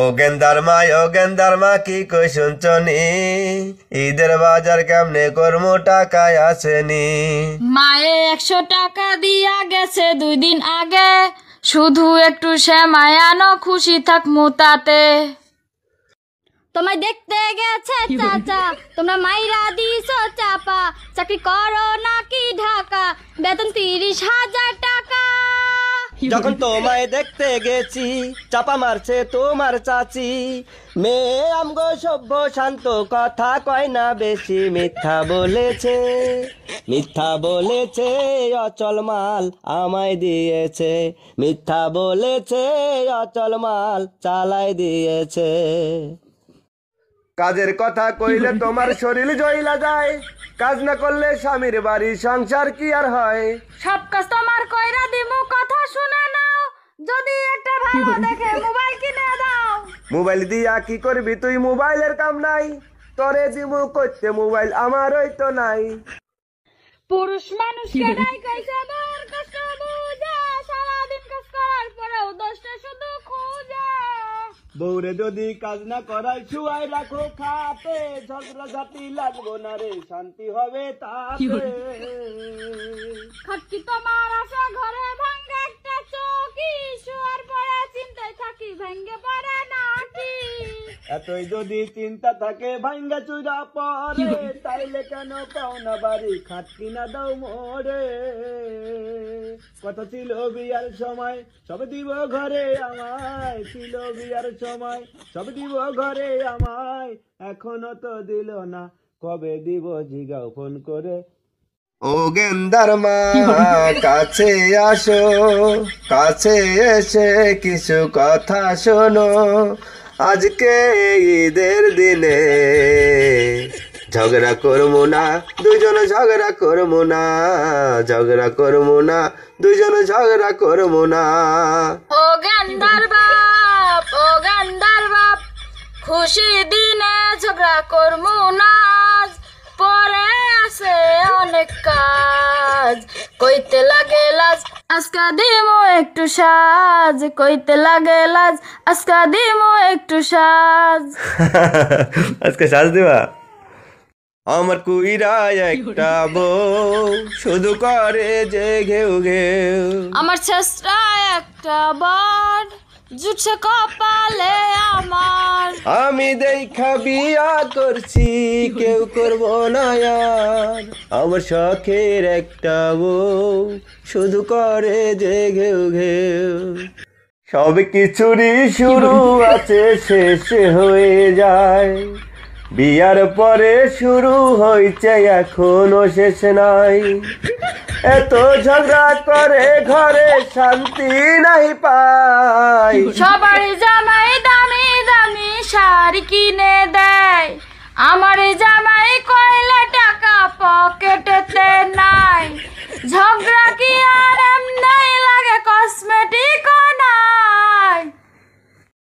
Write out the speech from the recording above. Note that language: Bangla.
ও গেন্দার মা কি কই শুনছনি, ঈদের বাজার কেমনে করমু টাকায় আসেনি। মায়ে 100 টাকা দিয়া গেছে 2 দিন আগে, শুধু একটু সেমাই আনো খুশি থাকমু তাতে। তোমায় দেখতে গেছে চাচা, তোমরা মাইরা দিছো চাপা, চাকরি করো নাকি ঢাকা, বেতন 30,000 টাকা। যখন তোমায় দেখতে গেছি চাপা মারছে তোমার চাচি, মেয়ে আমগো সভ্য শান্ত কথা কয় না বেশি, মিথ্যা বলেছে অচল মাল আমায় দিয়েছে, মিথ্যা বলেছে অচল মাল চালায় দিয়েছে। কাজের কথা কইলে তোমার শরীর জইলা যায়, কাজ না করলে স্বামীর বাড়ি সংসার কি আর হয়। সব কাজ তোমার কইরা দিমু, কথা শুনে নাও, যদি একটা ভালো দেখে মোবাইল কিনে দাও। মোবাইল দিয়া কি করবি তুই, মোবাইলের কাম নাই, তরে দিমু করতে মোবাইল আমারই তো নাই। পুরুষ মানুষকে নাই কইছে মোর কষ্ট বুঝা, সারাদিন কাজ করার পরেও দোষটা শুধু খুঁজা। বউরে যদি কাজ না করাই শুয়াই রাখো খাতে, ঝগড়া ঝাঁটি লাগবো না রে, শান্তি হবে তাতে। খাটকি তোমার আশা ঘরে ভাঙ্গা একটা চৌকি, শুয়ার পরে চিন্তায় থাকি ভেঙ্গে পড়ে নাকি। এতই যদি চিন্তা থাকে ভাঙ্গা চুরা পরে, তাইলে কেন পাও না বাড়ি খাটকি না দাও মোরে। কথা ছিল বিয়ার সময় সব দিব ঘরে আমায়, ছিল বিয়ার সময় সব দিব ঘরে আমায়, এখনো তো দিল না, কবে দিব জিগাও ফোন করে। ও গেন্দার মা কাছে আসো, কাছে এসে কিছু কথা শোনো, আজকে ঈদের দিনে ঝগড়া করবো না দুজন, ঝগড়া করবো না, ঝগড়া করবো না দুজন, ঝগড়া করবো না। ও গেন্দার বাপ খুশি দিনে ঝগড়া করমু না, পরে আছে অনেক কাজ, কইতে লাগে লাজ আজকা দিমু একটু সাজ, কইতে লাগে লাজ আজকা দিমু একটু সাজ। আজকে সাজ দিবা? আমার কুইরা একটা বউ শুধু করে যে ঘেউ ঘেউ, আমার ছেসরা একটা বর জুটছে কপালে আমার, আমি দেখা বিয়া করছি কেউ করবো না আর, আমার শখের একটা বউ শুধু করে যে ঘেউ ঘেউ। সব কিছুরই শুরু আছে শেষ হয়ে যায়, বিয়ার পরে শুরু হয়েছে এখনো শেষ নাই, এত ঝগড়া করে ঘরে শান্তি নাই পাই। সবার জামাই দামি দামি শাড়ি কিনে দেয়, আমার জামাই কয়লা টাকা পকেটেতে নাই, ঝগড়া কি আর